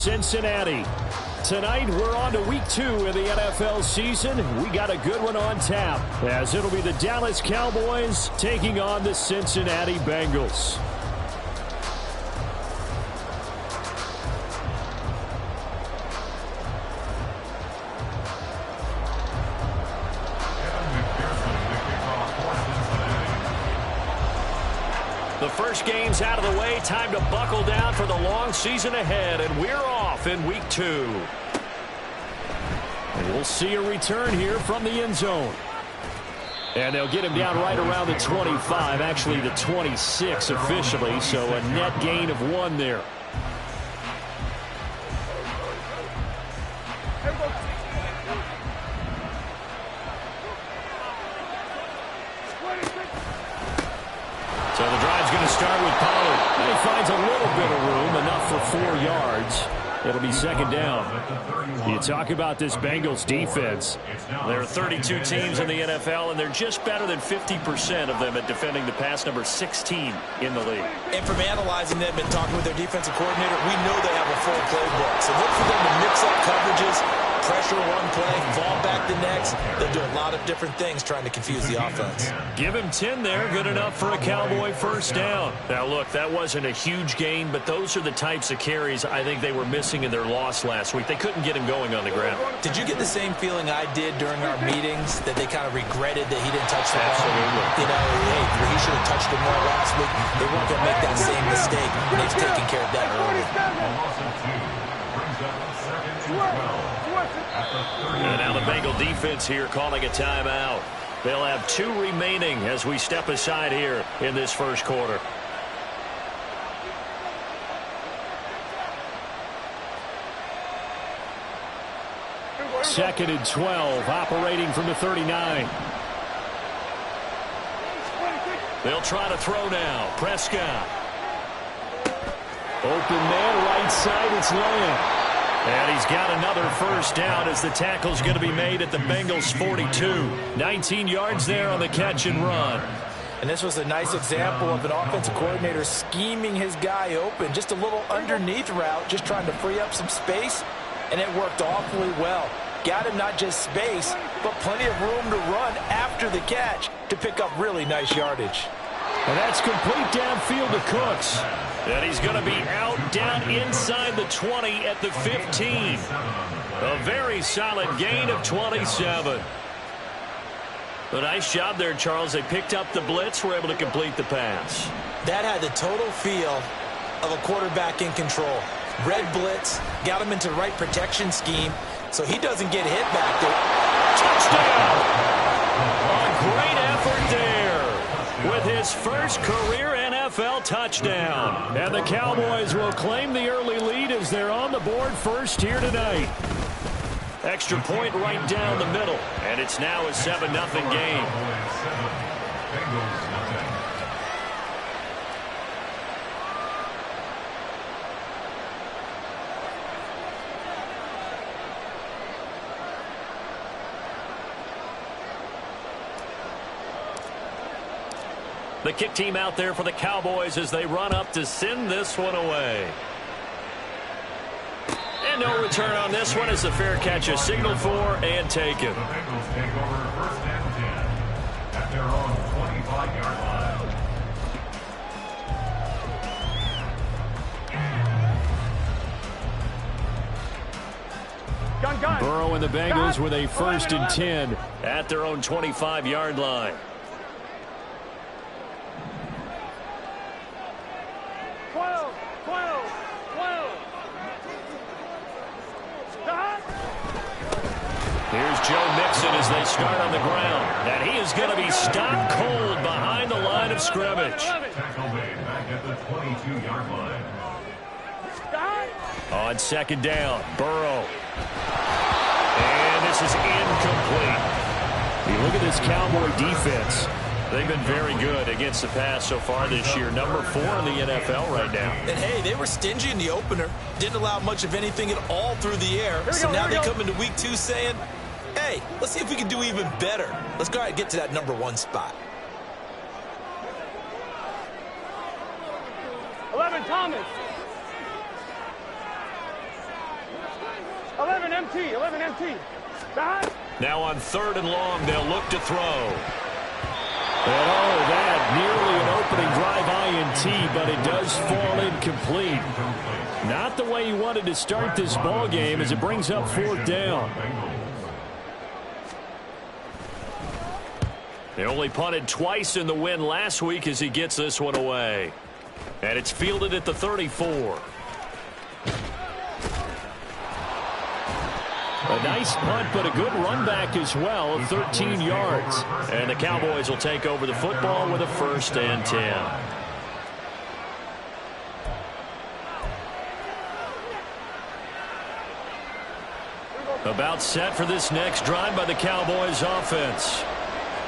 Cincinnati. Tonight, we're on to week 2 in the NFL season. We got a good one on tap, as it'll be the Dallas Cowboys taking on the Cincinnati Bengals. The first game's out of the way. Time to buckle down for the long season ahead, and we're off in week 2. And we'll see a return here from the end zone. And they'll get him down right around the 25, actually the 26 officially, so a net gain of 1 there. So the drive's going to start with Pollard. And he finds a little bit of room, enough for 4 yards. It'll be second down. You talk about this Bengals defense. There are 32 teams in the NFL, and they're just better than 50% of them at defending the pass, number 16 in the league. And from analyzing them and talking with their defensive coordinator, we know they have a full playbook. So look for them to mix up coverages, pressure one play, fall back the next. They'll do a lot of different things trying to confuse the offense. Give him 10 there. Good enough for a Cowboy first down. Now, look, that wasn't a huge gain, but those are the types of carries I think they were missing in their loss last week. They couldn't get him going on the ground. Did you get the same feeling I did during our meetings, that they kind of regretted that he didn't touch the ball? Absolutely. You know, hey, he should have touched it more last week. They weren't going to make that same mistake, and they've taken care of that early. And now the Bengal defense here calling a timeout. They'll have 2 remaining as we step aside here in this first quarter. Second and 12, operating from the 39. They'll try to throw now. Prescott. Open man, right side, it's Lamb. And he's got another first down as the tackle's going to be made at the Bengals' 42. 19 yards there on the catch and run. And this was a nice example of an offensive coordinator scheming his guy open. Just a little underneath route, just trying to free up some space, and it worked awfully well. Got him not just space, but plenty of room to run after the catch to pick up really nice yardage. And that's complete downfield to Cooks. And he's going to be out down inside the 20 at the 15. A very solid gain of 27. A nice job there, Charles. They picked up the blitz, were able to complete the pass. That had the total feel of a quarterback in control. Red blitz, got him into the right protection scheme, so he doesn't get hit back there. Touchdown! A great effort there with his first career NFL touchdown. And the Cowboys will claim the early lead as they're on the board first here tonight. Extra point right down the middle, and it's now a 7-0 game. The kick team out there for the Cowboys as they run up to send this one away. And no return on this one as the fair catch is signaled for and taken. The Bengals take over first and 10 at their own 25-yard line. Burrow and the Bengals with a first and 10 at their own 25-yard line. 12. Here's Joe Mixon as they start on the ground. And he is going to be stopped cold behind the line of scrimmage. Tackle made back at the 22-yard line. On second down, Burrow. And this is incomplete. You look at this Cowboy defense. They've been very good against the pass so far this year. Number 4 in the NFL right now. And, hey, they were stingy in the opener. Didn't allow much of anything at all through the air. So now they come into week 2 saying, hey, let's see if we can do even better. Let's go ahead and get to that number 1 spot. 11, Thomas. 11 MT, 11 MT. Now on 3rd and long, they'll look to throw. And oh, that nearly an opening drive INT, but it does fall incomplete. Not the way he wanted to start this ball game as it brings up 4th down. They only punted twice in the win last week as he gets this one away. And it's fielded at the 34. A nice punt, but a good run back as well of 13 yards. And the Cowboys will take over the football with a 1st and 10. About set for this next drive by the Cowboys offense.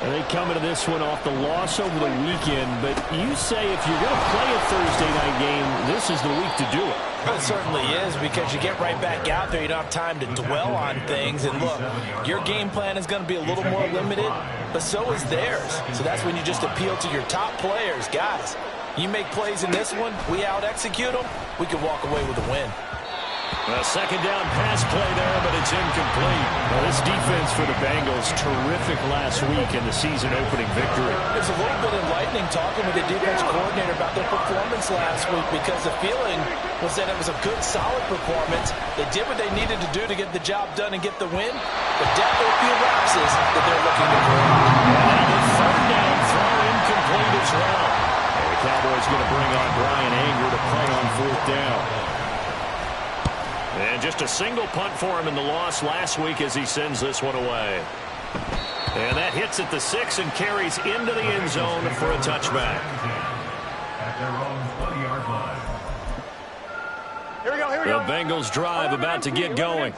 They come into this one off the loss over the weekend, but you say if you're going to play a Thursday night game, this is the week to do it. It certainly is, because you get right back out there. You don't have time to dwell on things. And look, your game plan is going to be a little more limited, but so is theirs. So that's when you just appeal to your top players. Guys, you make plays in this one, we out-execute them, we can walk away with a win. A 2nd down pass play there, but it's incomplete. Well, this defense for the Bengals, terrific last week in the season-opening victory. It's a little bit enlightening talking with the defense coordinator about their performance last week, because the feeling was that it was a good, solid performance. They did what they needed to do to get the job done and get the win, but definitely a few lapses that they're looking to correct. And the 3rd down throw incomplete as well. And the Cowboys going to bring on Brian Anger to punt on 4th down. And just a single punt for him in the loss last week as he sends this one away. And that hits at the 6 and carries into the end zone for a touchback. At their own 20-yard line. Here we go, here we go. The Bengals drive about to get going.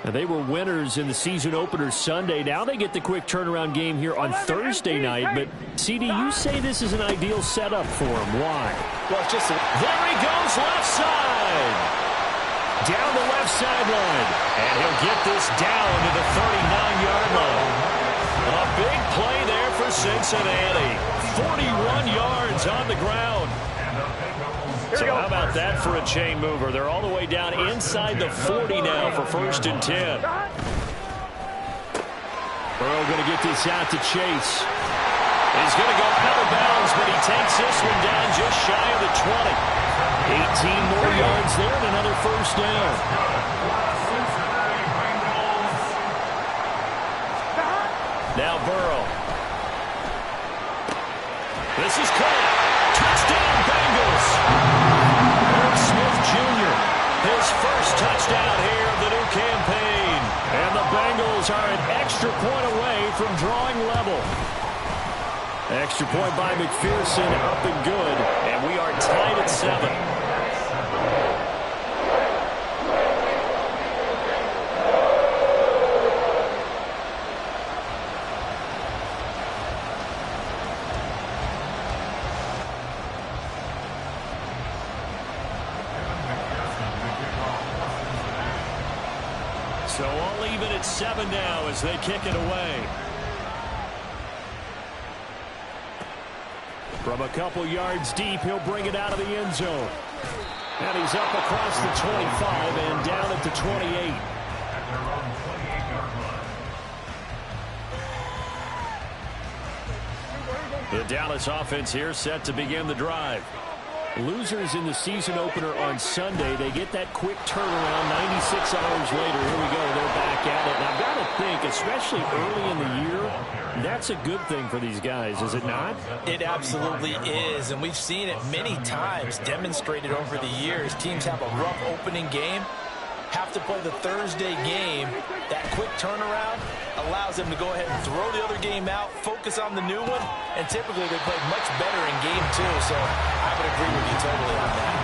And they were winners in the season opener Sunday. Now they get the quick turnaround game here on Thursday night. But, CD, you say this is an ideal setup for him. Why? Well, it's just there he goes, left side. Down the left sideline. And he'll get this down to the 39-yard line. A big play there for Cincinnati. 41 yards on the ground. So how about that for a chain mover? They're all the way down inside the 40 now for 1st and 10. Burrow going to get this out to Chase. He's going to go out of bounds, but he takes this one down just shy of the 20. 18 more yards there and another 1st down. Now Burrow. This is caught. Touchdown Bengals. Irv Smith Jr. His first touchdown here of the new campaign. And the Bengals are an extra point away from drawing level. Extra point by McPherson, up and good. And we are tied at 7. So all even at 7 now as they kick it away. From a couple yards deep, he'll bring it out of the end zone. And he's up across the 25 and down at the 28. The Dallas offense here set to begin the drive. Losers in the season opener on Sunday. They get that quick turnaround 96 hours later. Here we go. They're back at it. And I've got to think, especially early in the year, that's a good thing for these guys, is it not? It absolutely is. And we've seen it many times demonstrated over the years. Teams have a rough opening game, have to play the Thursday game. That quick turnaround allows them to go ahead and throw the other game out, focus on the new one, and typically they play much better in game 2. So I would agree with you totally on that.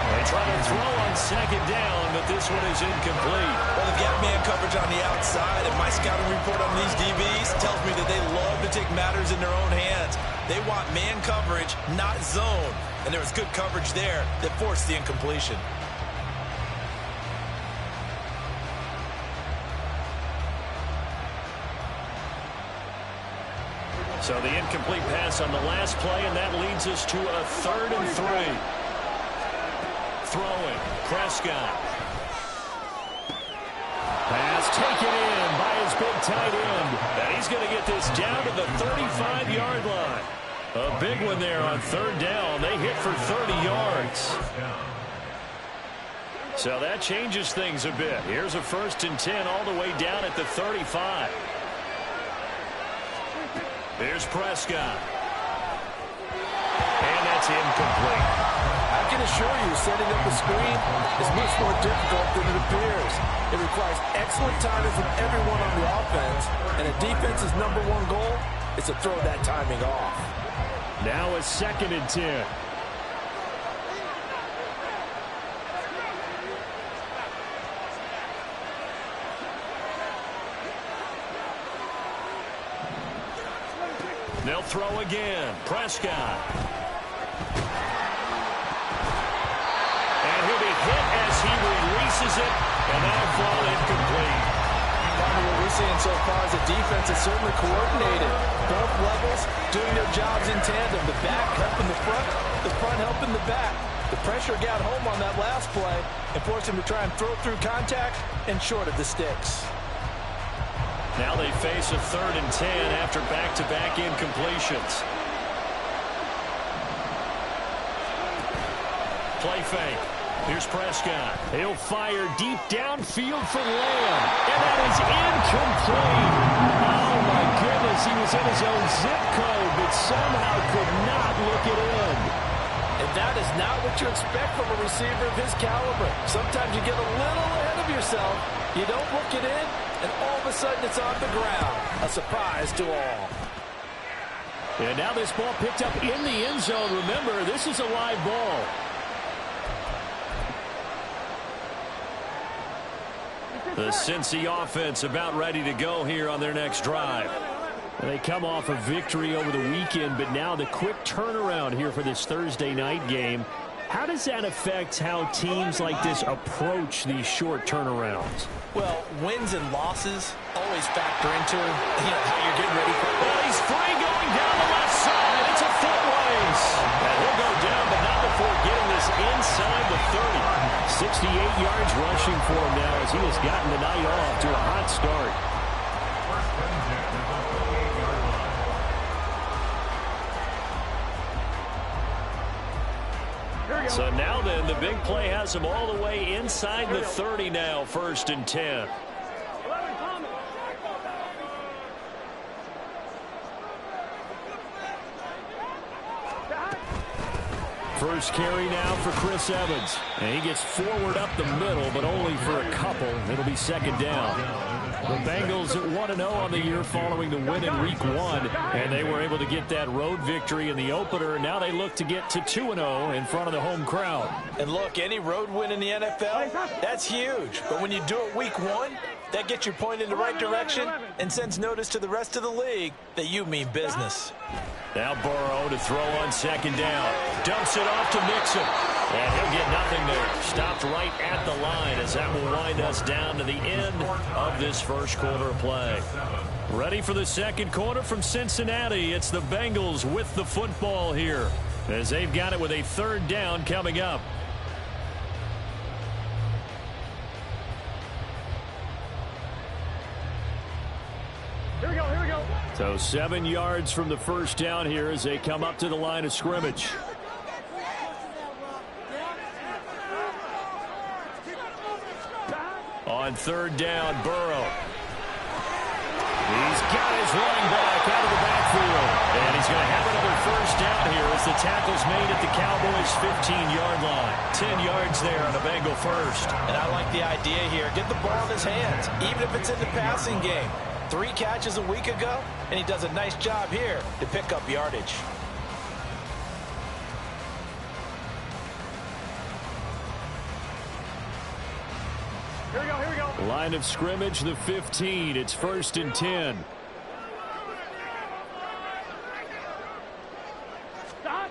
They try to throw on 2nd down, but this one is incomplete. Well, they've got man coverage on the outside, and my scouting report on these DBs tells me that they love to take matters in their own hands. They want man coverage, not zone. And there was good coverage there that forced the incompletion. So the incomplete pass on the last play, and that leads us to a 3rd and 3. Throwing, Prescott. tight end. And he's going to get this down to the 35-yard line. A big one there on third down. They hit for 30 yards. So that changes things a bit. Here's a 1st and 10 all the way down at the 35. Here's Prescott. And that's incomplete. I can assure you, setting up a screen is much more difficult than it appears. It requires excellent timing from everyone on the offense, and a defense's #1 goal is to throw that timing off. Now a 2nd and 10. They'll throw again. Prescott. And he'll be hit as he releases it, and that'll fall incomplete. What we're seeing so far is the defense is certainly coordinated. Both levels doing their jobs in tandem. The back helping the front helping the back. The pressure got home on that last play and forced him to try and throw through contact and short of the sticks. Now they face a 3rd and 10 after back-to-back incompletions. Play fake. Here's Prescott. He'll fire deep downfield for Lamb. And that is incomplete. Oh, my goodness. He was in his own zip code, but somehow could not look it in. And that is not what you expect from a receiver of his caliber. Sometimes you get a little ahead of yourself. You don't look it in, and all of a sudden it's on the ground. A surprise to all. And now this ball picked up in the end zone. Remember, this is a live ball. The Cincy offense about ready to go here on their next drive. They come off a victory over the weekend, but now the quick turnaround here for this Thursday night game. How does that affect how teams like this approach these short turnarounds? Well, wins and losses always factor into how you're getting ready for. Well, he's free going down the left side. It's a foot race. And he'll go down, but not before getting this inside the 30. 68 yards rushing for him now as he has gotten the night off to a hot start. So now then, the big play has him all the way inside the 30 now, 1st and 10. First carry now for Chris Evans. And he gets forward up the middle, but only for a couple. It'll be 2nd down. The Bengals 1-0 on the year following the win in Week 1. And they were able to get that road victory in the opener. Now they look to get to 2-0 in front of the home crowd. And look, any road win in the NFL, that's huge. But when you do it Week 1, that gets your point in the right direction and sends notice to the rest of the league that you mean business. Now Burrow to throw on 2nd down. Dumps it off to Mixon. And he'll get nothing there. Stopped right at the line as that will wind us down to the end of this first quarter of play. Ready for the second quarter from Cincinnati. It's the Bengals with the football here as they've got it with a 3rd down coming up. Here we go, here we go. So 7 yards from the first down here as they come up to the line of scrimmage. On 3rd down, Burrow. He's got his running back out of the backfield. And he's going to have another 1st down here as the tackle's made at the Cowboys' 15-yard line. 10 yards there on a Bengal 1st. And I like the idea here. Get the ball in his hands, even if it's in the passing game. 3 catches a week ago, and he does a nice job here to pick up yardage. Here we go, here we go. Line of scrimmage, the 15. It's 1st and 10. Stop.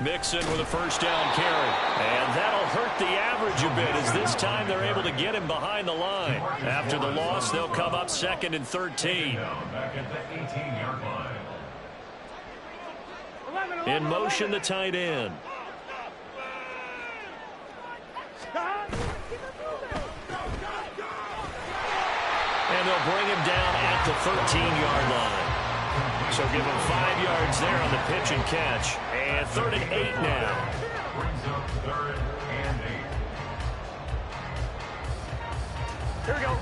Mixon with a 1st down carry. And that'll hurt the average a bit as this time they're able to get him behind the line. After the loss, they'll come up 2nd and 13. Back at the 18-yard line. In motion, the tight end. And And they'll bring him down at the 13-yard line. So give him 5 yards there on the pitch and catch. And 3rd and 8 now. Brings up 3rd and 8. Here we go.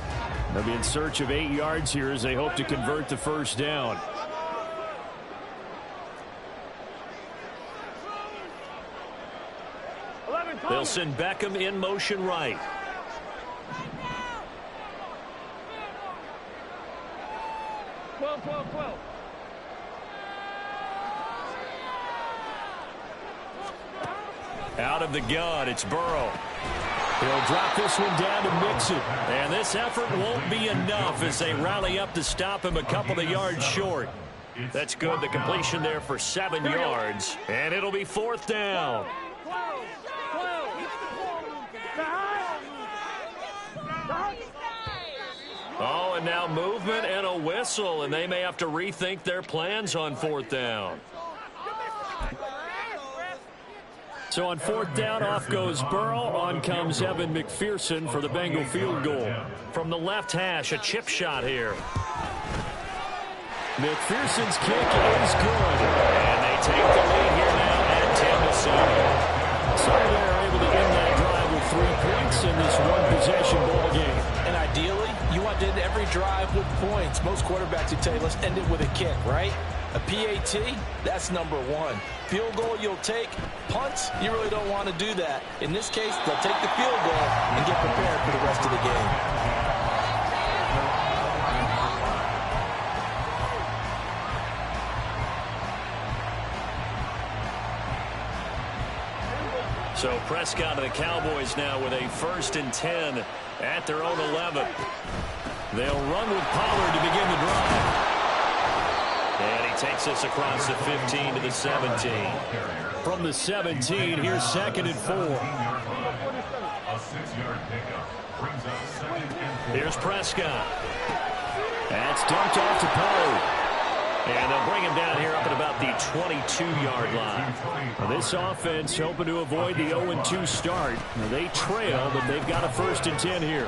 They'll be in search of 8 yards here as they hope to convert the first down. They'll send Beckham in motion right. Out of the gun, it's Burrow. He'll drop this one down to Mixon. And this effort won't be enough as they rally up to stop him a couple of yards short. That's good. The completion there for 7 yards. And it'll be 4th down. Oh, and now movement and a whistle, and they may have to rethink their plans on 4th down. So on 4th down, off goes Burrow. On comes Evan McPherson for the Bengal field goal. From the left hash, a chip shot here. McPherson's kick is good. And they take the lead here now at 10-7. So they're able to end that drive with 3 points in this one-possession ball game. And ideally, you want to end every drive with points. Most quarterbacks would tell you, let's end it with a kick, right? A PAT, that's number 1. Field goal you'll take. Punts, you really don't want to do that. In this case, they'll take the field goal and get prepared for the rest of the game. So Prescott and the Cowboys now with a 1st and 10 at their own 11. They'll run with Pollard to begin the drive. And he takes us across the 15 to the 17. From the 17, here's 2nd and 4. A 6-yard pickup brings up 2nd and 4. Here's Prescott. That's dumped off to Pollard. And they'll bring him down here up at about the 22-yard line. Now this offense hoping to avoid the 0-2 start. Now they trail, but they've got a 1st and 10 here.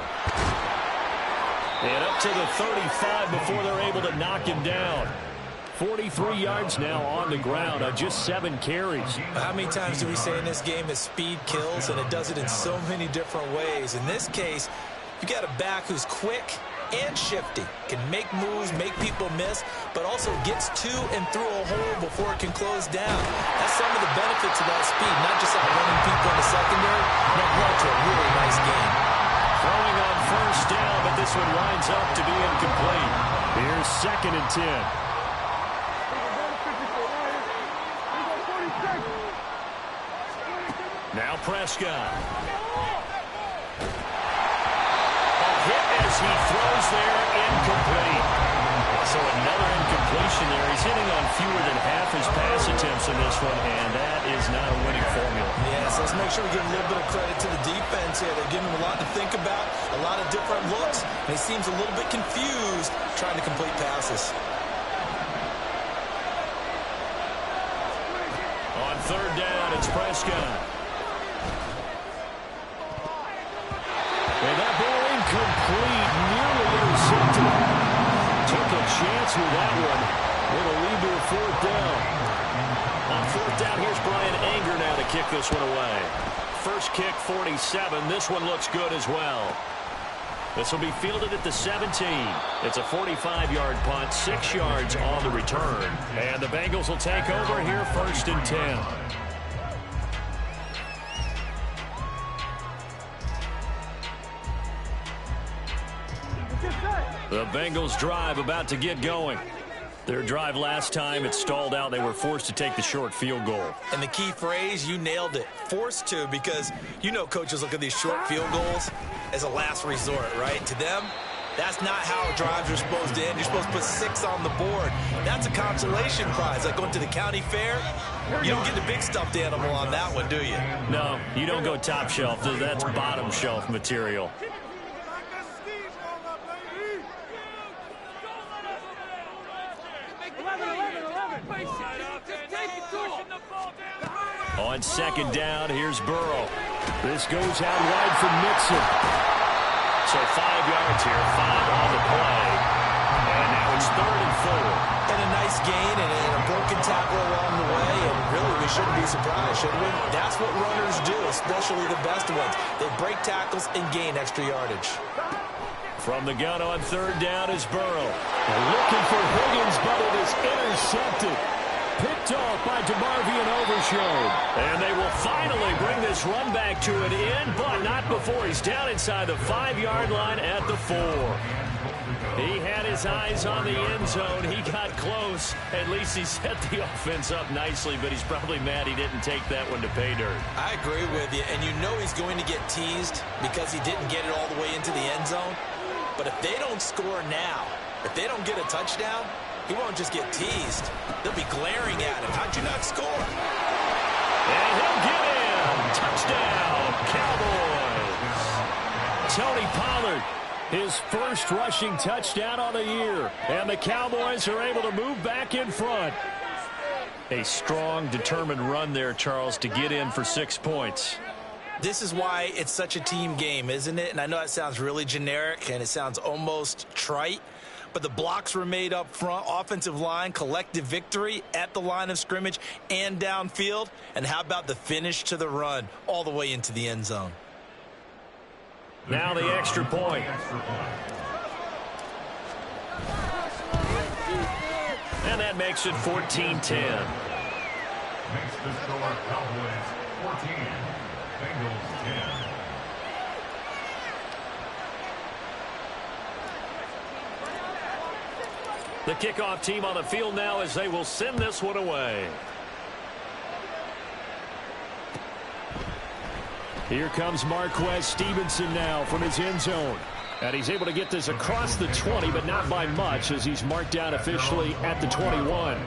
And up to the 35 before they're able to knock him down. 43 yards now on the ground on just 7 carries. How many times do we say in this game that speed kills, and it does it in so many different ways? In this case, you got a back who's quick and shifty, can make moves, make people miss, but also gets to and through a hole before it can close down. That's some of the benefits of that speed, not just outrunning people in the secondary, but led to a really nice game. Throwing on 1st down, but this one winds up to be incomplete. Here's 2nd and 10. Now Prescott. A hit as he throws there, incomplete. So another incompletion there. He's hitting on fewer than half his pass attempts in this one, and that is not a winning formula. Yes, let's make sure we give a little bit of credit to the defense here. They're giving him a lot to think about, a lot of different looks, and he seems a little bit confused trying to complete passes. On 3rd down, it's Prescott. And that ball incomplete, nearly intercepted. Took a chance with that one. It'll lead to a 4th down. On 4th down, here's Brian Anger now to kick this one away. First kick, 47. This one looks good as well. This will be fielded at the 17. It's a 45-yard punt, 6 yards on the return. And the Bengals will take over here 1st and 10. The Bengals drive about to get going. Their drive last time, it stalled out. They were forced to take the short field goal. And the key phrase, you nailed it. Forced to, because you know coaches look at these short field goals as a last resort, right? To them, that's not how drives are supposed to end. You're supposed to put 6 on the board. That's a consolation prize. Like going to the county fair, you don't get the big stuffed animal on that one, do you? No, you don't go top shelf. That's bottom shelf material. On 2nd down, here's Burrow. This goes out wide for Mixon. So 5 yards here, 5 on the play. forward. And a nice gain and a broken tackle along the way. And really, we shouldn't be surprised, should we? That's what runners do, especially the best ones. They break tackles and gain extra yardage. From the gun on third down is Burrow. Looking for Higgins, but it is intercepted. Picked off by DeMarvion Overshown. And they will finally bring this run back to an end, but not before he's down inside the 5-yard line at the 4. He had his eyes on the end zone. He got close. At least he set the offense up nicely, but he's probably mad he didn't take that one to pay dirt. I agree with you, and you know he's going to get teased because he didn't get it all the way into the end zone. But if they don't score now, if they don't get a touchdown, he won't just get teased. They'll be glaring at him. How'd you not score? And he'll get in. Touchdown, Cowboys. Tony Pollard, his first rushing touchdown on the year. And the Cowboys are able to move back in front. A strong, determined run there, Charles, to get in for 6 points. This is why it's such a team game, isn't it? And I know that sounds really generic and it sounds almost trite, but the blocks were made up front, offensive line, collective victory at the line of scrimmage and downfield. And how about the finish to the run all the way into the end zone? Now the extra point. And that makes it 14-10. Makes the score Cowboys 14, Bengals 10. The kickoff team on the field now as they will send this one away. Here comes Marquez Stevenson now from his end zone. And he's able to get this across the 20, but not by much as he's marked down officially at the 21.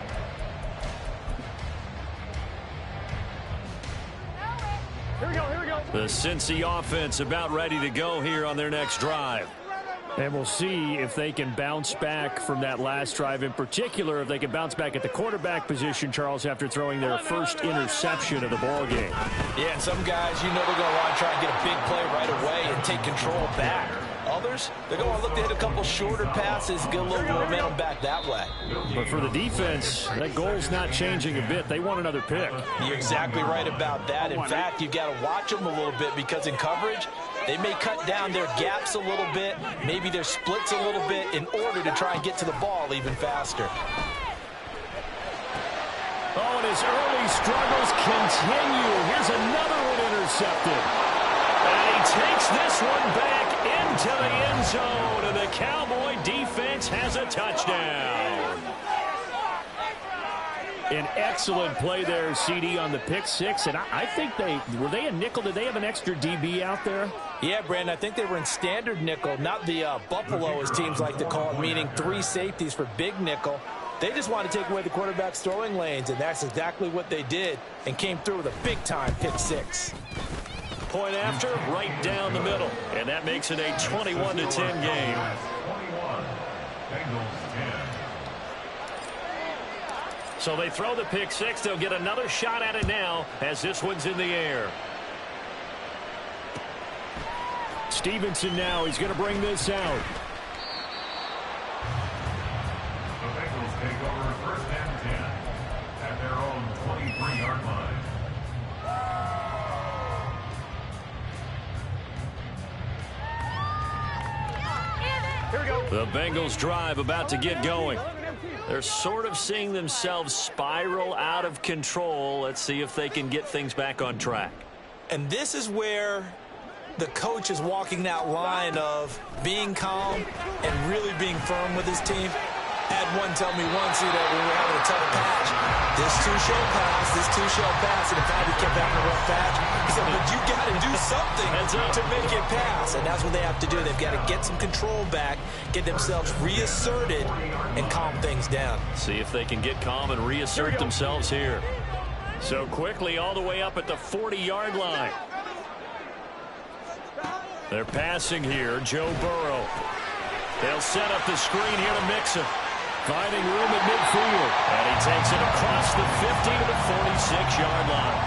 Here we go, here we go. The Cincy offense about ready to go here on their next drive. And we'll see if they can bounce back from that last drive, in particular if they can bounce back at the quarterback position, Charles, after throwing their first interception of the ballgame. Yeah, and some guys, you know they're going to want to try and get a big play right away and take control back. Others, they're going to look to hit a couple shorter passes, get a little momentum back that way. But for the defense, that goal's not changing a bit. They want another pick. You're exactly right about that. In fact, you've got to watch them a little bit because in coverage, they may cut down their gaps a little bit, maybe their splits a little bit in order to try and get to the ball even faster. Oh, and his early struggles continue. Here's another one intercepted. And he takes this one back into the end zone, and the Cowboy defense has a touchdown. An excellent play there, CD, on the pick six. And I think were they a nickel? Did they have an extra DB out there? Yeah, Brandon, I think they were in standard nickel, not the Buffalo, as teams like to call it, meaning 3 safeties for big nickel. They just wanted to take away the quarterback's throwing lanes, and that's exactly what they did and came through with a big-time pick six. Point after, right down the middle. And that makes it a 21-10 game. 21, Bengals 10. So they throw the pick six. They'll get another shot at it now as this one's in the air. Stevenson now, he's going to bring this out. The Bengals take over first and 10 at their own 23-yard line. Here we go. The Bengals drive about to get going. They're sort of seeing themselves spiral out of control. Let's see if they can get things back on track. And this is where the coach is walking that line of being calm and really being firm with his team. I had one tell me once, when we were having a tough patch, this too shall pass, this too shall pass, and if I kept having a rough patch, he said, but you got to do something to make it pass, and that's what they have to do. They've got to get some control back, get themselves reasserted, and calm things down. See if they can get calm and reassert themselves here. So quickly all the way up at the 40-yard line. They're passing here, Joe Burrow. They'll set up the screen here to Mixon. Finding room at midfield. And he takes it across the 50 to the 46-yard line.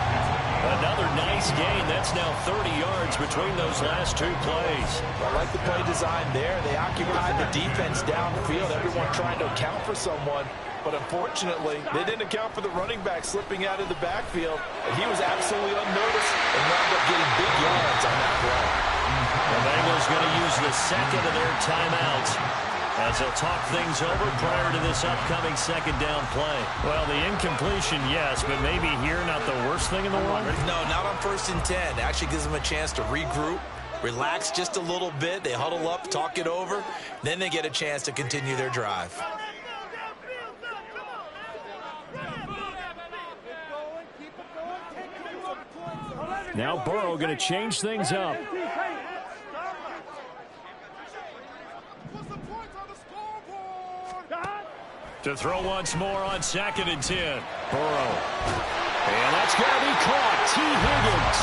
Another nice gain. That's now 30 yards between those last two plays. I like the play design there. They occupied the defense downfield, everyone trying to account for someone. But unfortunately, they didn't account for the running back slipping out of the backfield. And he was absolutely unnoticed and wound up getting big yards on that play. The Bengals going to use the second of their timeouts as they'll talk things over prior to this upcoming second down play. Well, the incompletion, yes, but maybe here not the worst thing in the world? No, not on 1st and 10. It actually gives them a chance to regroup, relax just a little bit. They huddle up, talk it over. Then they get a chance to continue their drive. Now Burrow going to change things up. To throw once more on 2nd and 10. Burrow. And that's going to be caught. T. Higgins.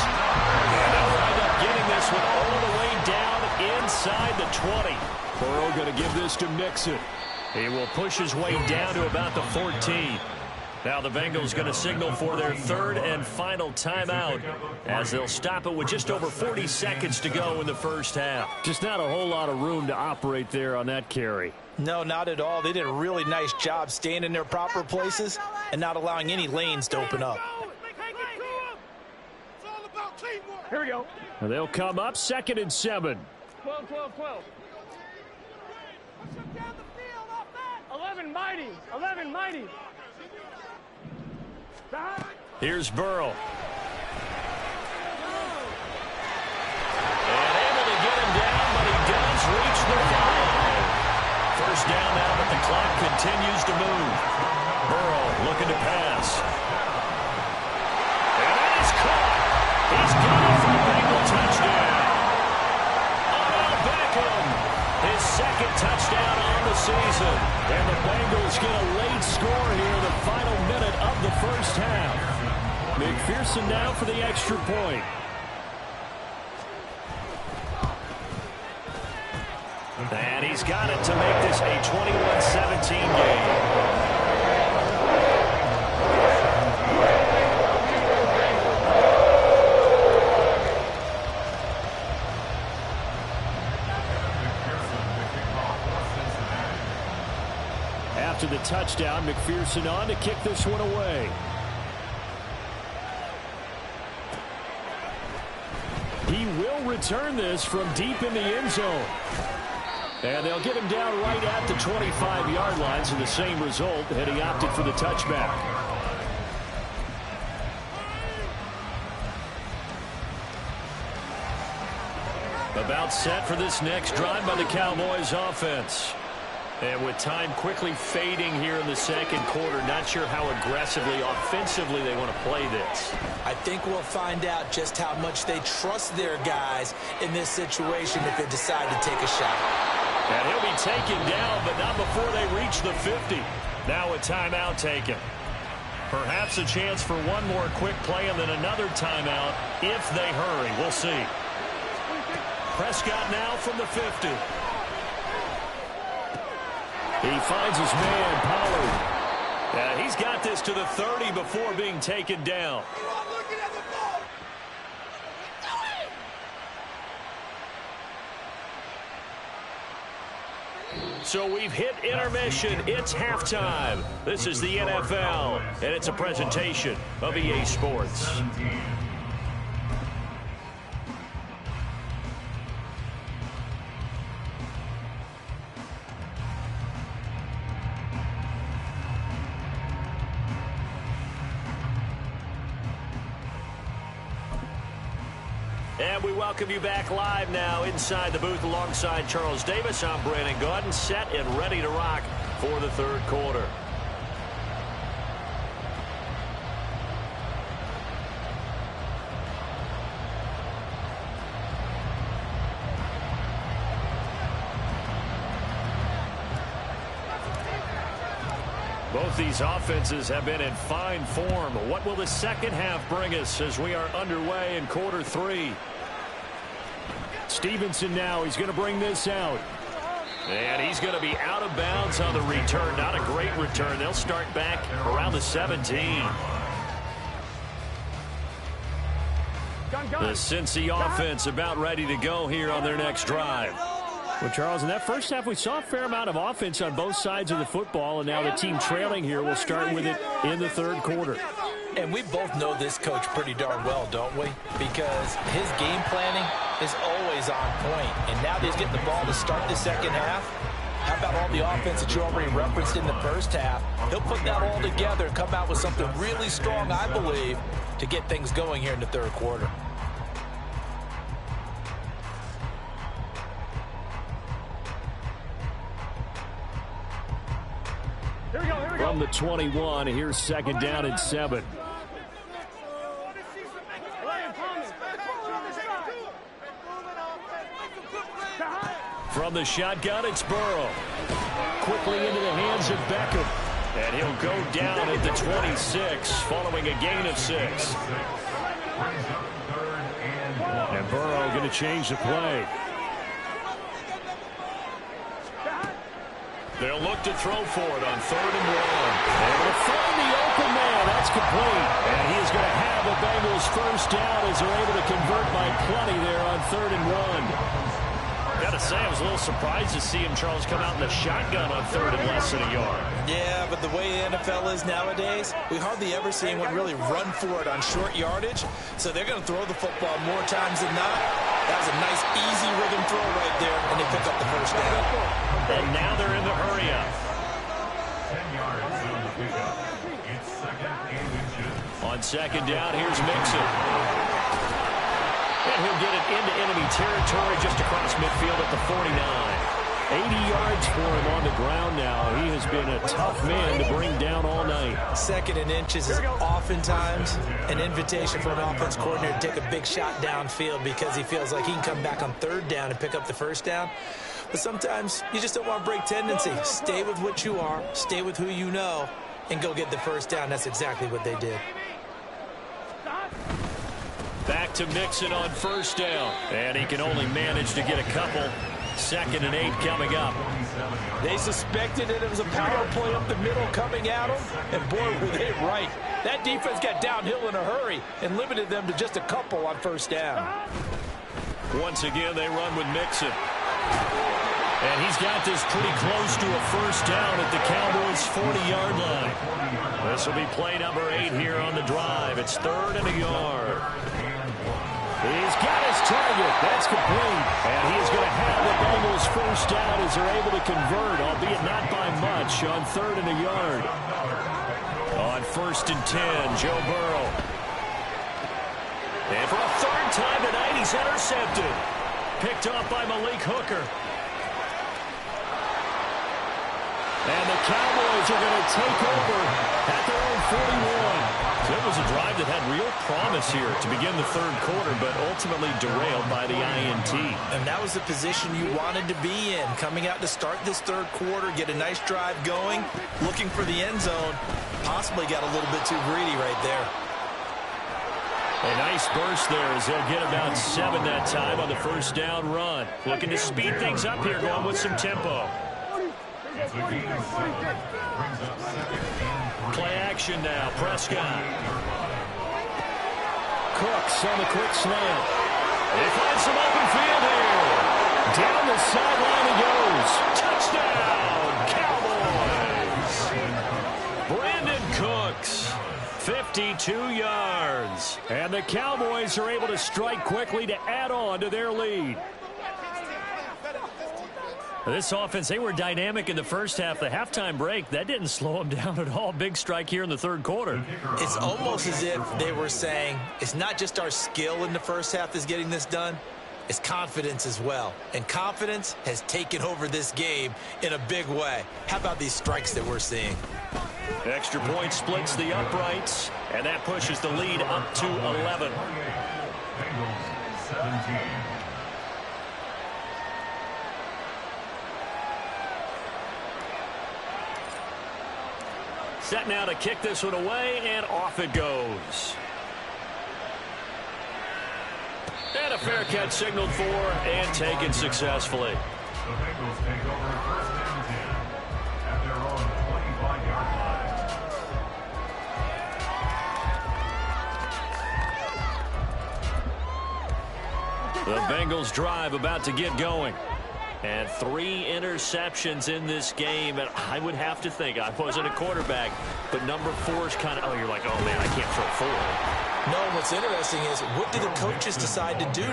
And they'll wind up getting this one all the way down inside the 20. Burrow going to give this to Mixon. He will push his way down to about the 14. Now the Bengals going to signal for their third and final timeout as they'll stop it with just over 40 seconds to go in the first half. Just not a whole lot of room to operate there on that carry. No, not at all. They did a really nice job staying in their proper places and not allowing any lanes to open up. Here we go. And they'll come up 2nd and 7. 12, 12, 12. 11 mighty. 11 mighty. Here's Burrow. And able to get him down, but he does reach the 5. First down now, but the clock continues to move. Burrow looking to pass. And that is caught. He's got it for a Bengal touchdown. Odell Beckham, his second touchdown on the season. And the Bengals get a late score here in the final minute of the first half. McPherson now for the extra point. And he's got it to make this a 21-17 game. After the touchdown, McPherson on to kick this one away. He will return this from deep in the end zone. And they'll get him down right at the 25-yard line, so the same result had he opted for the touchback. About set for this next drive by the Cowboys offense. And with time quickly fading here in the second quarter, not sure how aggressively, offensively they want to play this. I think we'll find out just how much they trust their guys in this situation if they decide to take a shot. And he'll be taken down, but not before they reach the 50. Now a timeout taken. Perhaps a chance for one more quick play and then another timeout if they hurry. We'll see. Prescott now from the 50. He finds his man, Pollard. He's got this to the 30 before being taken down. So we've hit intermission. It's halftime. This is the NFL, and it's a presentation of EA Sports. And we welcome you back live now inside the booth alongside Charles Davis. I'm Brandon Gaudin, set and ready to rock for the third quarter. Both these offenses have been in fine form. What will the second half bring us as we are underway in quarter three? Stevenson now, he's going to bring this out. And he's going to be out of bounds on the return. Not a great return. They'll start back around the 17. The Cincy offense about ready to go here on their next drive. Well, Charles, in that first half, we saw a fair amount of offense on both sides of the football, and now the team trailing here will start with it in the third quarter. And we both know this coach pretty darn well, don't we? Because his game planning is always on point. And now that he's getting the ball to start the second half, how about all the offense that you already referenced in the first half? He'll put that all together and come out with something really strong, I believe, to get things going here in the third quarter. From the 21, here's second down and 7. From the shotgun, it's Burrow. Quickly into the hands of Beckham. And he'll go down at the 26, following a gain of 6. And Burrow going to change the play. They'll look to throw for it on 3rd and 1. And they'll find the open man. That's complete. And he is going to have the Bengals first down as they're able to convert by plenty there on 3rd and 1. Got to say, I was a little surprised to see him, Charles, come out in the shotgun on 3rd and less than a yard. Yeah, but the way the NFL is nowadays, we hardly ever see anyone really run for it on short yardage. So they're going to throw the football more times than not. That was a nice, easy rhythm throw right there, and they pick up the first down. And now they're in the hurry-up. 10 yards on the pickup. It's 2nd and inches. On second down, here's Mixon. And he'll get it into enemy territory just across midfield at the 49. 80 yards for him on the ground now. He has been a tough man to bring down all night. 2nd and inches is oftentimes an invitation for an offense coordinator to take a big shot downfield because he feels like he can come back on 3rd down and pick up the first down. But sometimes you just don't want to break tendency. Stay with what you are, stay with who you know, and go get the first down. That's exactly what they did. Back to Mixon on first down. And he can only manage to get a couple. 2nd and 8 coming up. They suspected that it was a power play up the middle coming at them, and boy, were they right. That defense got downhill in a hurry and limited them to just a couple on first down. Once again, they run with Mixon. And he's got this pretty close to a first down at the Cowboys' 40-yard line. This will be play number 8 here on the drive. It's 3rd and a yard. He's got his target. That's complete. And he is going to have the Bengals first down as they're able to convert, albeit not by much, on 3rd and a yard. On 1st and 10, Joe Burrow. And for a 3rd time tonight, he's intercepted. Picked off by Malik Hooker. And the Cowboys are going to take over at their own 41. So it was a drive that had real promise here to begin the 3rd quarter, but ultimately derailed by the INT. And that was the position you wanted to be in, coming out to start this 3rd quarter, get a nice drive going, looking for the end zone. Possibly got a little bit too greedy right there. A nice burst there as they'll get about 7 that time on the first down run. Looking to speed things up here, going with some tempo. Play action now. Prescott. Cooks on the quick slant. They find some open field here. Down the sideline he goes. Touchdown, Cowboys. Brandon Cooks, 52 yards. And the Cowboys are able to strike quickly to add on to their lead. This offense, they were dynamic in the first half. The halftime break, that didn't slow them down at all. Big strike here in the 3rd quarter. It's almost as if they were saying, it's not just our skill in the first half that's getting this done, it's confidence as well. And confidence has taken over this game in a big way. How about these strikes that we're seeing? Extra point splits the uprights, and that pushes the lead up to 11. Bengals 17. Set now to kick this one away, and off it goes. And a fair catch signaled for and taken successfully. The Bengals take over 1st and 10 at their own 25-yard line. The Bengals drive about to get going. And 3 interceptions in this game. And I would have to think, I wasn't a quarterback, but number 4 is kind of, oh, you're like, oh, man, I can't throw 4. No, what's interesting is, what did the coaches decide to do?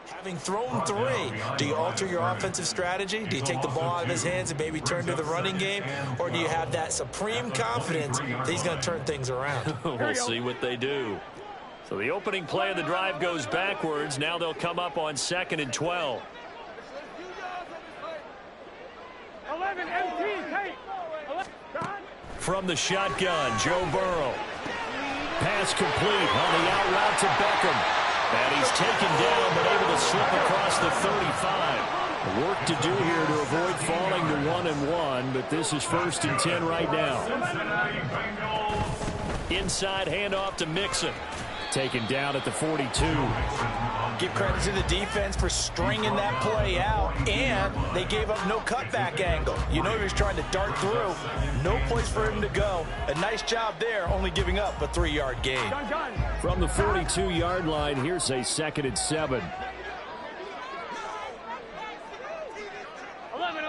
Having thrown 3, do you alter your offensive strategy? Do you take the ball out of his hands and maybe turn to the running game? Or do you have that supreme confidence that he's going to turn things around? We'll see what they do. So the opening play of the drive goes backwards. Now they'll come up on 2nd and 12. 11 MT, Tate. From the shotgun, Joe Burrow. Pass complete on the out route to Beckham. And he's taken down, but able to slip across the 35. Work to do here to avoid falling to 1-1, but this is 1st and 10 right now. Inside handoff to Mixon. Taken down at the 42. Give credit to the defense for stringing that play out, and they gave up no cutback angle. You know he was trying to dart through. No place for him to go. A nice job there, only giving up a 3-yard gain. From the 42-yard line, here's a 2nd and 7. 11.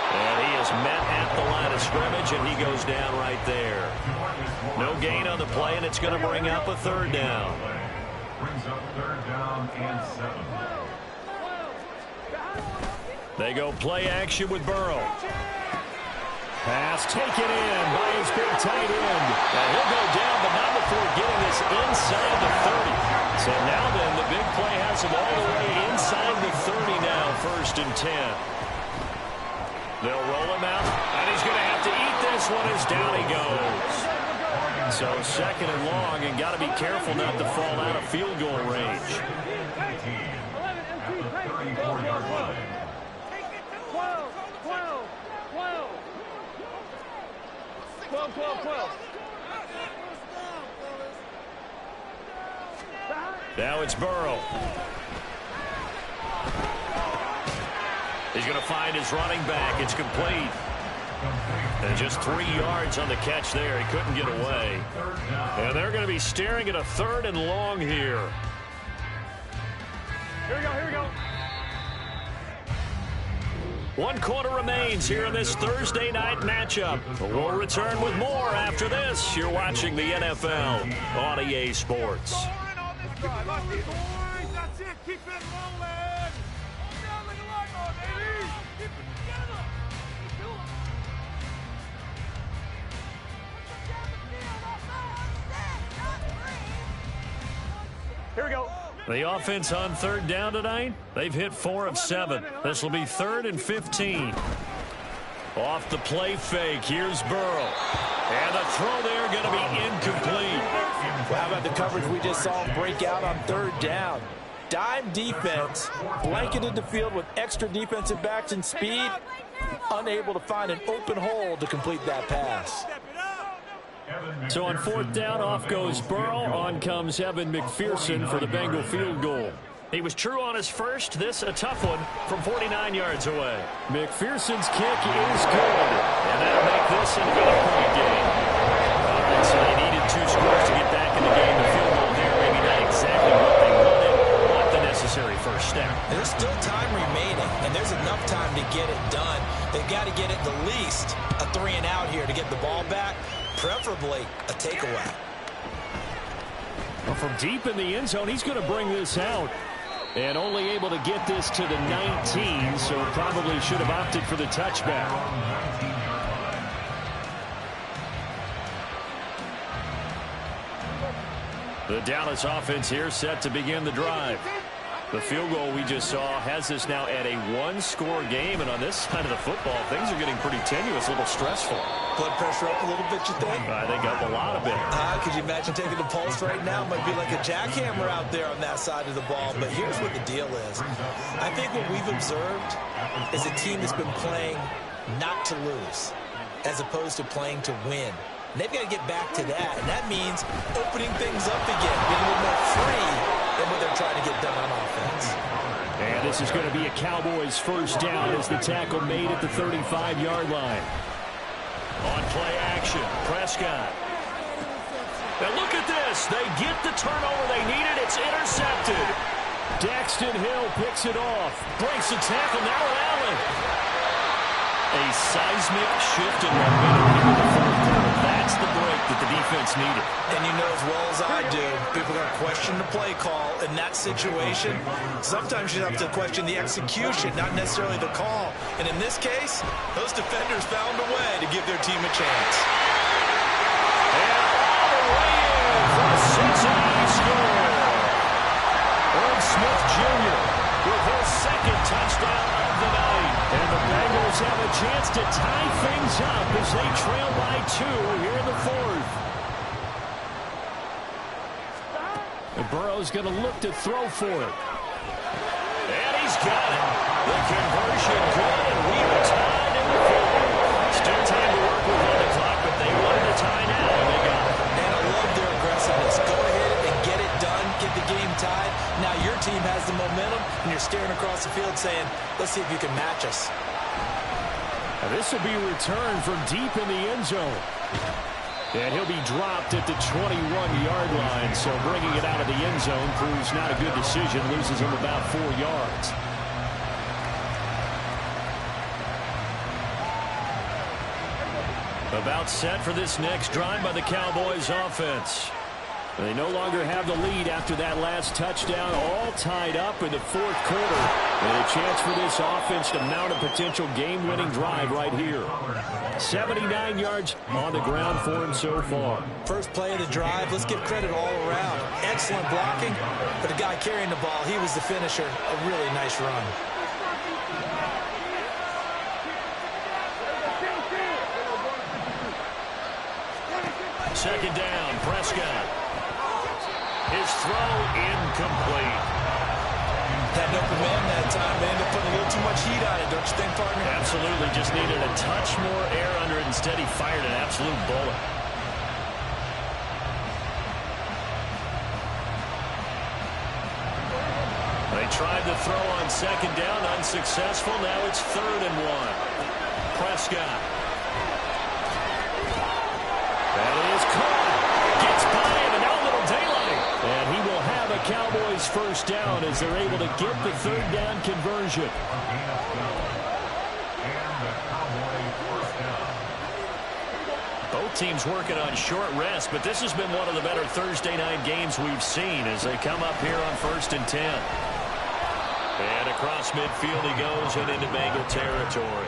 And he is met at the line of scrimmage, and he goes down right there. No gain on the play, and it's going to bring up a 3rd down. Brings up 3rd down and 7. They go play action with Burrow. Pass taken in by his big tight end. And he'll go down, but not before getting this inside the 30. So now then, the big play has him all the way inside the 30 now, 1st and 10. They'll roll him out, and he's going to have to eat this one as down he goes. So 2nd and long, and got to be careful not to fall out of field goal range. 12. Now it's Burrow. He's going to find his running back. It's complete. And just 3 yards on the catch there. He couldn't get away. And they're going to be staring at a 3rd and long here. Here we go. 1 quarter remains here in this Thursday night matchup. We'll return with more after this. You're watching the NFL on EA Sports. That's it. Keep it rolling. Down like a light bulb, baby. Keep it together. Here we go. The offense on 3rd down tonight, they've hit 4 of 7. This will be 3rd and 15. Off the play fake, here's Burrow. And the throw there going to be incomplete. Well, how about the coverage we just saw him break out on 3rd down? Dime defense, blanketed the field with extra defensive backs and speed, unable to find an open hole to complete that pass. So on 4th down, off goes Burrow. On comes Evan McPherson for the Bengal field goal. He was true on his first. This a tough one from 49 yards away. McPherson's kick is good. And that'll make this into a point game. So they needed 2 scores to get back in the game. The field goal there, maybe not exactly what they wanted, but the necessary first step. There's still time remaining, and there's enough time to get it done. They've got to get it the least a 3 and out here to get the ball back, preferably a takeaway. Well, from deep in the end zone, he's going to bring this out. And only able to get this to the 19, so probably should have opted for the touchback. The Dallas offense here set to begin the drive. The field goal we just saw has us now at a one-score game, and on this side of the football, things are getting pretty tenuous, a little stressful. Blood pressure up a little bit, you think? I think up a lot of it. Could you imagine taking the pulse right now? Might be like a jackhammer out there on that side of the ball. But here's what the deal is. I think what we've observed is a team that's been playing not to lose as opposed to playing to win. And they've got to get back to that, and that means opening things up again, being a little more free than what they're trying to get done on offense. And this is going to be a Cowboys first down as the tackle made at the 35-yard line. On play action, Prescott. Now look at this. They get the turnover they needed. It's intercepted. Daxton Hill picks it off. Breaks the tackle. Now Allen. A seismic shift in momentum here in the fourth quarter. That's the break that the defense needed. And you know as well as I do, people are going to question the play call in that situation. Sometimes you have to question the execution, not necessarily the call. And in this case, those defenders found a way to give their team a chance. And all the way in for a Cincinnati score. Irv Smith Jr. with his second touchdown of the night. And the Bengals have a chance to tie things up as they trail by 2 here in the fourth. And Burrow's going to look to throw for it. And he's got it. The conversion good, and we are tied in the fourth. Still time to work with on the clock, but they wanted to tie now, and they got it. And I love their aggressiveness. Go ahead and get it done, get the game tied. Now your team has the momentum, and you're staring across the field saying, let's see if you can match us. Now this will be returned from deep in the end zone. And he'll be dropped at the 21-yard line, so bringing it out of the end zone proves not a good decision, loses him about 4 yards. About set for this next drive by the Cowboys offense. They no longer have the lead after that last touchdown, all tied up in the fourth quarter. And a chance for this offense to mount a potential game-winning drive right here. 79 yards on the ground for him so far. First play of the drive, let's give credit all around. Excellent blocking, but the guy carrying the ball, he was the finisher. A really nice run. Second down, Prescott. His throw incomplete. Had an open man that time. They ended up putting a little too much heat on it, don't you think, partner? Absolutely. Just needed a touch more air under it. Instead, he fired an absolute bullet. They tried to throw on second down, unsuccessful. Now it's 3rd and 1. Prescott. That is caught. Gets by him, and now a little daylight. And he will have a Cowboys first down as they're able to get the 3rd down conversion. Both teams working on short rest, but this has been one of the better Thursday night games we've seen as they come up here on 1st and 10. And across midfield he goes and into Bengal territory.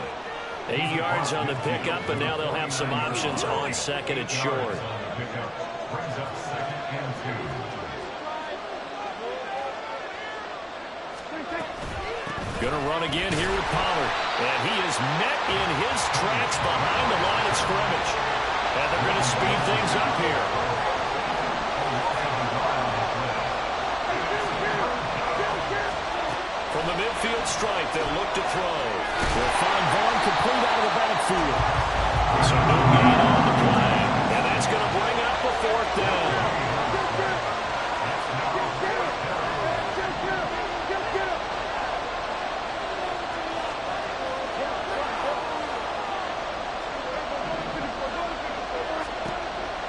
8 yards on the pickup, and now they'll have some options on second and short. Going to run again here with Pollard. And he is met in his tracks behind the line of scrimmage. And they're going to speed things up here. From the midfield stripe, they'll look to throw. They'll find Vaughn complete out of the backfield. So no gain on the play. And that's going to bring up the 4th down.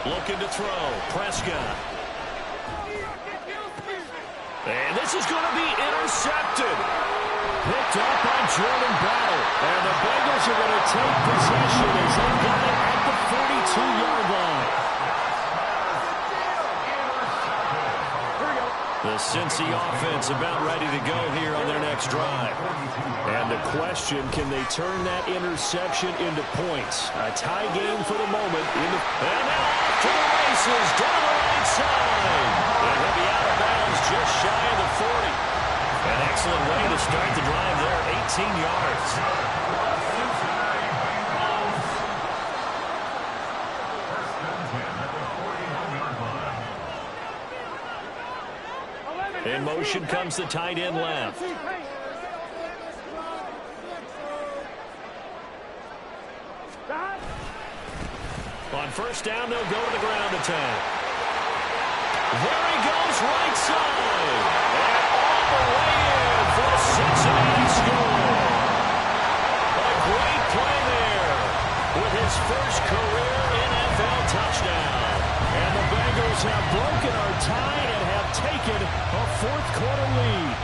Looking to throw. Prescott. And this is going to be intercepted. Picked up by Jordan Battle. And the Bengals are going to take possession as they've got it at the 42-yard line. The Cincy offense about ready to go here on their next drive. And the question, can they turn that interception into points? A tie game for the moment. And now off to the races down the right side. And he'll be out of bounds just shy of the 40. An excellent way to start the drive there, 18 yards. In motion comes the tight end left. On first down, they'll go to the ground attack. There he goes, right side. And all the way in for a Cincinnati score. A great play there with his first career NFL touchdown. And the Bengals have broken our tie and have taken a fourth-quarter lead.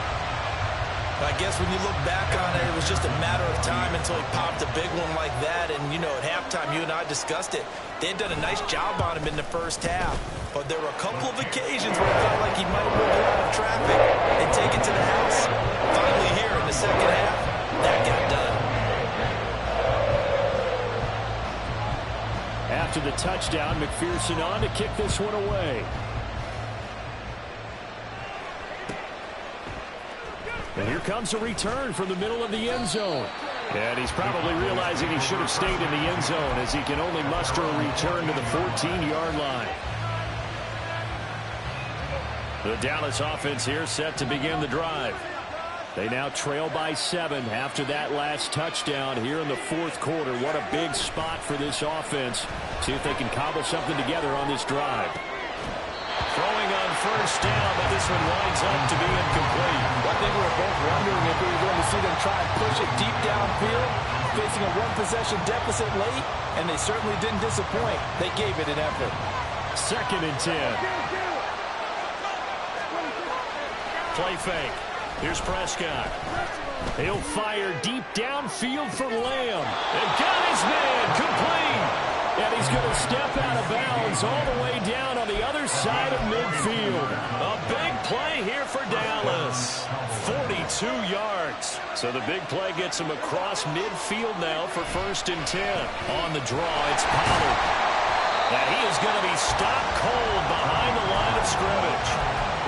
I guess when you look back on it, it was just a matter of time until he popped a big one like that. And, you know, at halftime, you and I discussed it. They had done a nice job on him in the first half. But there were a couple of occasions where it felt like he might have moved out of traffic and taken to the house. Finally here in the second half, that got done. After the touchdown, McPherson on to kick this one away. And here comes a return from the middle of the end zone. And he's probably realizing he should have stayed in the end zone as he can only muster a return to the 14-yard line. The Dallas offense here set to begin the drive. They now trail by 7 after that last touchdown here in the fourth quarter. What a big spot for this offense. See if they can cobble something together on this drive. Throwing on first down, but this one winds up to be incomplete. I think we were both wondering if we were going to see them try and push it deep downfield, facing a one-possession deficit late, and they certainly didn't disappoint. They gave it an effort. 2nd and 10. Play fake. Here's Prescott. He'll fire deep downfield for Lamb. And got his man complete. And he's going to step out of bounds all the way down on the other side of midfield. A big play here for Dallas. 42 yards. So the big play gets him across midfield now for 1st and 10. On the draw, it's Pollard. And he is going to be stopped cold behind the line of scrimmage.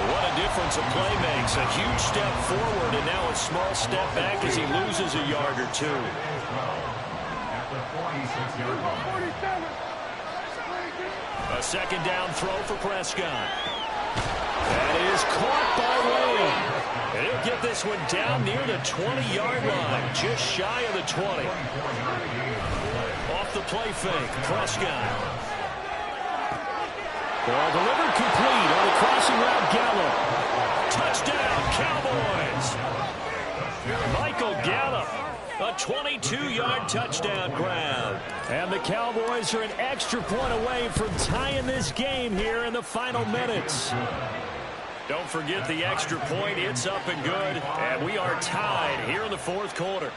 What a difference a play makes. A huge step forward and now a small step back as he loses a yard or two. A 2nd down throw for Prescott. That is caught by Lamb. And he'll get this one down near the 20-yard line, just shy of the 20. Off the play fake, Prescott. Ball delivered complete on the crossing route, Gallup. Touchdown, Cowboys. Michael Gallup. A 22-yard touchdown grab. And the Cowboys are an extra point away from tying this game here in the final minutes. Don't forget the extra point. It's up and good. And we are tied here in the fourth quarter.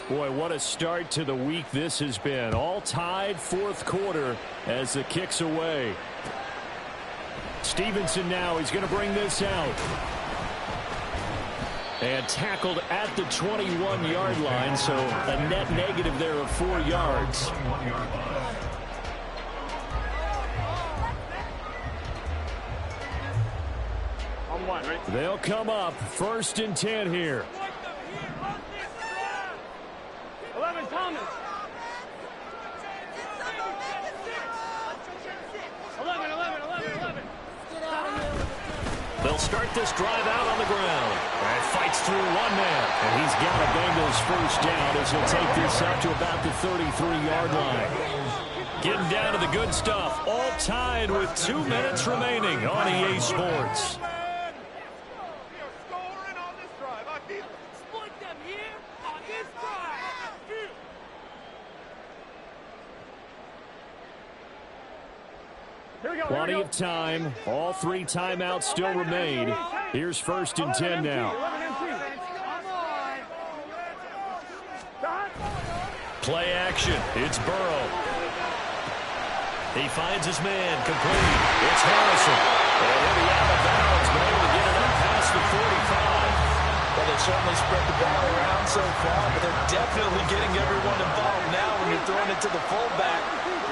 Boy, what a start to the week this has been. All tied fourth quarter as the kick's away. Stevenson now, he's going to bring this out. And tackled at the 21-yard line, so a net negative there of 4 yards. They'll come up 1st and 10 here. 11 Thomas. 11. They'll start this drive out on the ground. And fights through one man. And he's got a Bengals first down as he'll take this up to about the 33-yard line. Getting down to the good stuff. All tied with 2 minutes remaining on EA Sports. Plenty of time. All 3 timeouts still remain. Here's 1st and 10 now. Play action. It's Burrow. He finds his man complete. It's Harrison. And he'll be out of bounds, but able to get it up past the 45. Well, they've certainly spread the ball around so far, but they're definitely getting everyone involved now when you're throwing it to the fullback.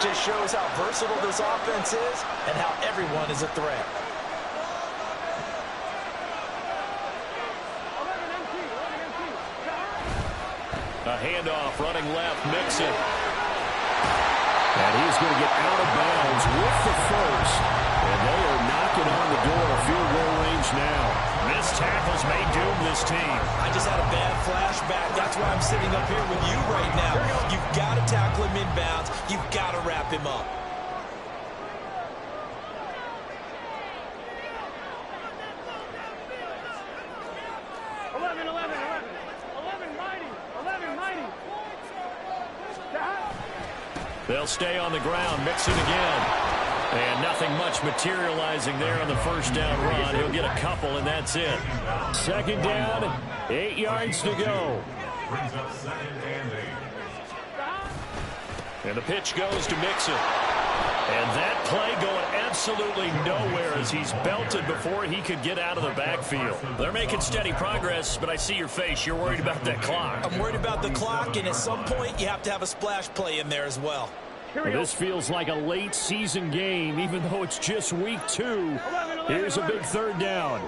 Just shows how versatile this offense is and how everyone is a threat. A handoff running left, Mixon. And he's going to get out of bounds with the first. And they are knocking on the door of field goal range now. Missed tackles may doom this team. I just had a bad flashback. That's why I'm sitting up here with you right now. You've got to tackle him inbounds. You've got to wrap him up. They'll stay on the ground, Mixon again. And nothing much materializing there on the first down run. He'll get a couple, and that's it. Second down, 8 yards to go. Brings up 2nd and 8. And the pitch goes to Mixon. And that play going absolutely nowhere as he's belted before he could get out of the backfield. They're making steady progress, but I see your face. You're worried about that clock. I'm worried about the clock, and at some point you have to have a splash play in there as well. Well, this feels like a late season game, even though it's just week 2. Here's a big third down.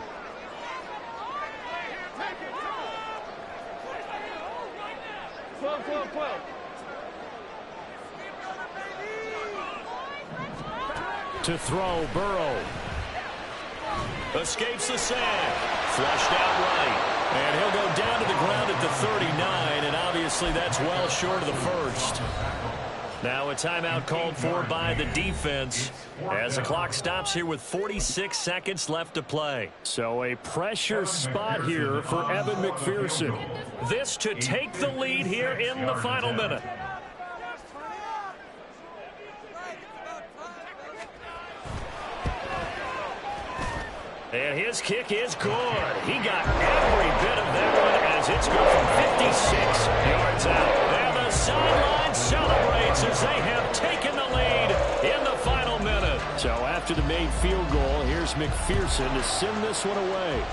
To throw, Burrow. Escapes the sack. Flushed out right. And he'll go down to the ground at the 39, and obviously that's well short of the first. Now a timeout called for by the defense as the clock stops here with 46 seconds left to play. So a pressure spot here for Evan McPherson. This to take the lead here in the final minute. And his kick is good. He got every bit of that one as it's good from 56 yards out. And the sideline celebrates as they have taken the lead in the final minute. So after the made field goal, here's McPherson to send this one away.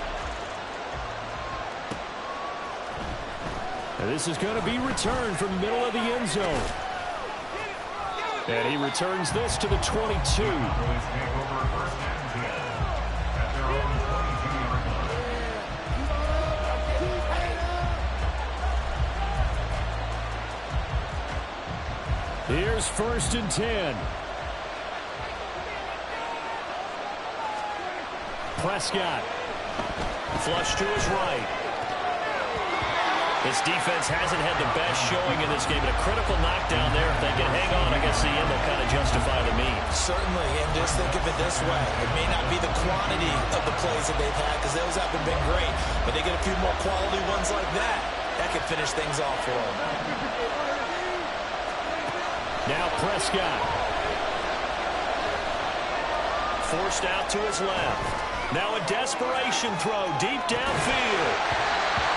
And this is going to be returned from the middle of the end zone. And he returns this to the 22. Here's 1st and 10. Prescott. Flush to his right. This defense hasn't had the best showing in this game, but a critical knockdown there. If they can hang on, I guess the end will kind of justify the means. Certainly, and just think of it this way. It may not be the quantity of the plays that they've had because those haven't been great, but they get a few more quality ones like that. That could finish things off for them. Now Prescott. Forced out to his left. Now a desperation throw deep downfield.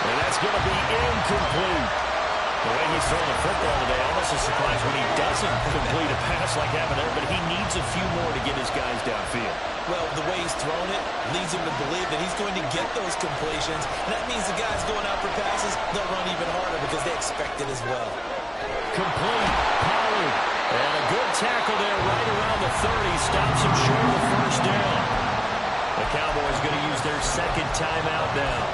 And that's going to be incomplete. The way he's throwing the football today, almost a surprise when he doesn't complete a pass like happened there, but he needs a few more to get his guys downfield. Well, the way he's thrown it leads him to believe that he's going to get those completions. And that means the guys going out for passes, they'll run even harder because they expect it as well. Complete. Pollard. And a good tackle there right around the 30. Stops him short of the first down. The Cowboys going to use their second timeout now,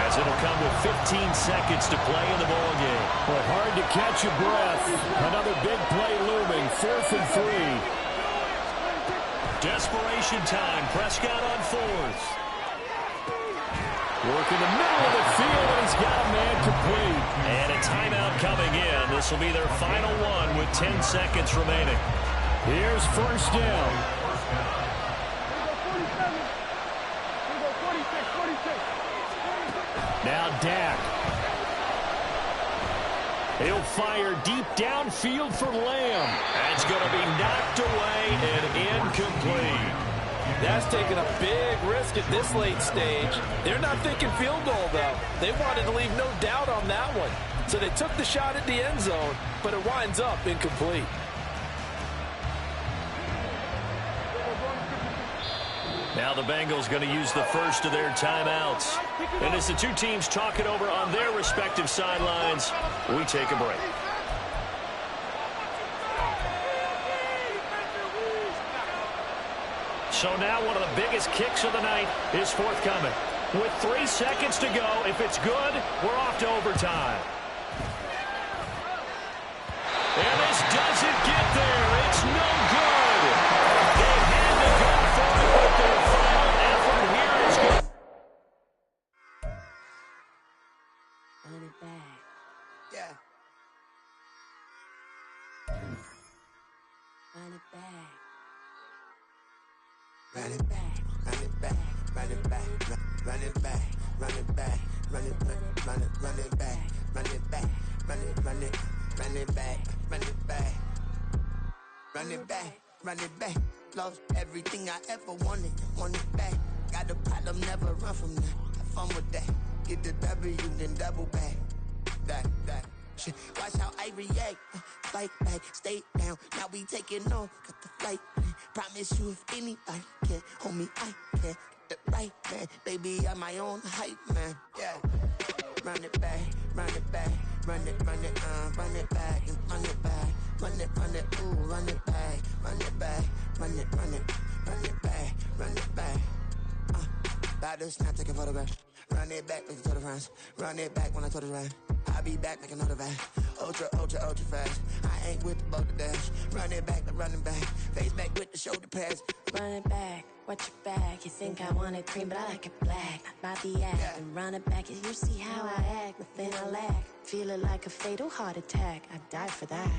as it'll come with 15 seconds to play in the ball game. Well, hard to catch your breath. Another big play looming. 4th and 3. Desperation time. Prescott on 4th. Work in the middle of the field, and he's got a man complete. And a timeout coming in. This will be their final one with 10 seconds remaining. Here's 1st down. Now Dak. He'll fire deep downfield for Lamb. That's going to be knocked away and incomplete. That's taking a big risk at this late stage. They're not thinking field goal, though. They wanted to leave no doubt on that one. So they took the shot at the end zone, but it winds up incomplete. Now the Bengals going to use the first of their timeouts. And as the two teams talk it over on their respective sidelines, we take a break. So now one of the biggest kicks of the night is forthcoming. With 3 seconds to go, if it's good, we're off to overtime. Yeah. Run it back. Run it back, run it back, run it back, run it back, run it back, run it back, run it back, run it back, run it back, run it back, run it back, run it back. Lost everything I ever wanted it back. Got a problem, never run from that. Have fun with that. Get the W, then double back. That. Shit. Watch how I react. Fight back, stay down. Now we taking off. Got the flight plan. Promise you if anybody can, homie, I can. Get the right man. Baby, I'm my own hype man. Yeah. Run it back, run it back, run it back, and run it back, run it, ooh, run it back, run it back, run it back, run it back. About to snap, take a photograph. Run it back, make it to the friends. Run it back when I told it right. I'll be back, make another back. Ultra fast. I ain't with the boat to dash. Run it back, running back. Face back with the shoulder pads. Run it back, watch your back. You think I want it cream, but I like it black. Not the act, yeah. And run it back. You see how I act, nothing I lack. Feel it like a fatal heart attack. I'd die for that.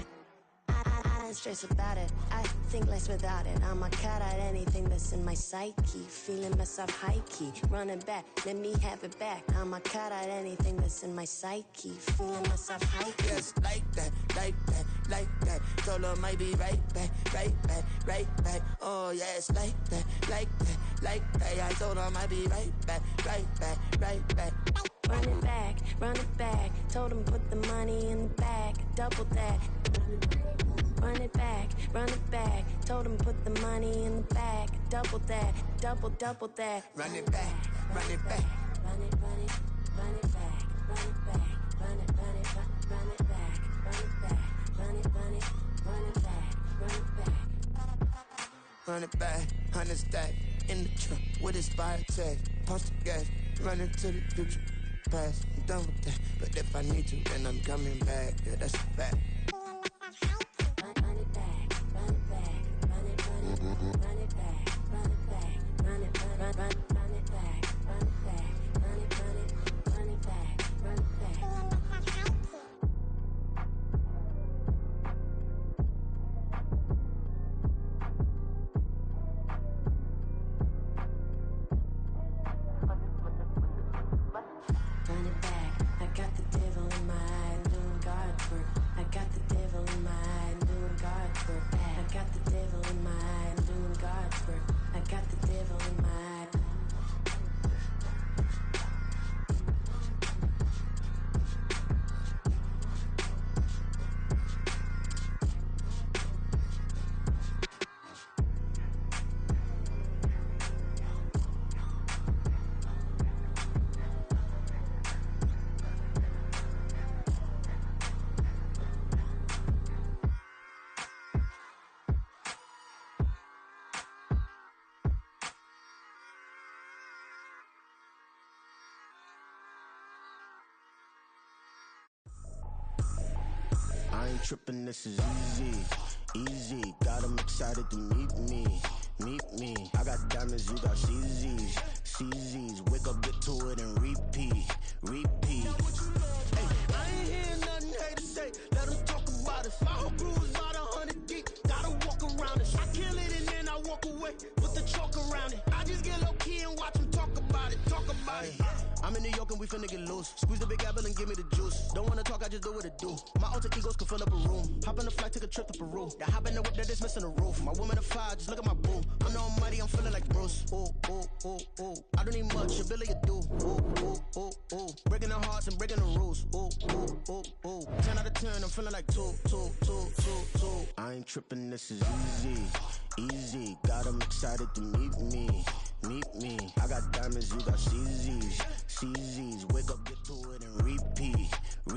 I don't stress about it, I think less without it. I'ma cut out anything that's in my psyche. Feeling myself high-key, running back, let me have it back. I'ma cut out anything that's in my psyche. Feeling myself high-key. Yes, like that. Told her I might be right back. Oh yes, like that. I told her I might be right back. Run it back, told him put the money in the bag, double that. Run it back, told him put the money in the bag, double that, double that. Run it back. Run it back, run it back, run it back, run it back, run it back, run it back. Run it back, 100 stack, in the truck with expired tag. Punch the gas, run into the future, past, I'm done with that. But if I need to, then I'm coming back, yeah, that's a fact. Run it back, run it back, run it back, run it back, run it back, run it back, run it back, run it back, run it back. Run it back, I got the devil in my eye, I'm doing guard work. I got the devil in my eye, I'm doing guard work. I got the devil in my eye, I'm doing guard work. I got the devil in my eye. I ain't tripping, this is easy. Got 'em excited to meet me. I got diamonds, you got CZs. Wake up, get to it and repeat. Hey, I ain't hearing nothing haters say. Let them talk about us. My whole crew is about 100 deep. Gotta walk around it. I kill it and then I walk away with the chalk around it. I just get low key and watch them talk about it. I'm in New York and we finna get loose. Squeeze the big apple and give me the juice. Don't wanna talk, I just do what it do. My alter egos can fill up a room. Hop on the flight, take a trip to Peru. That hop in the whip that is missing the roof. My woman a fire, just look at my boo. I'm the almighty, I'm feeling like Bruce. Ooh. I don't need much, ability to do. Ooh. Breaking the hearts and breaking the rules. Ooh. 10 out of 10, I'm feeling like two. I ain't tripping, this is easy. Got 'em excited to meet me. I got diamonds, you got CZs. Wake up, get to it and repeat.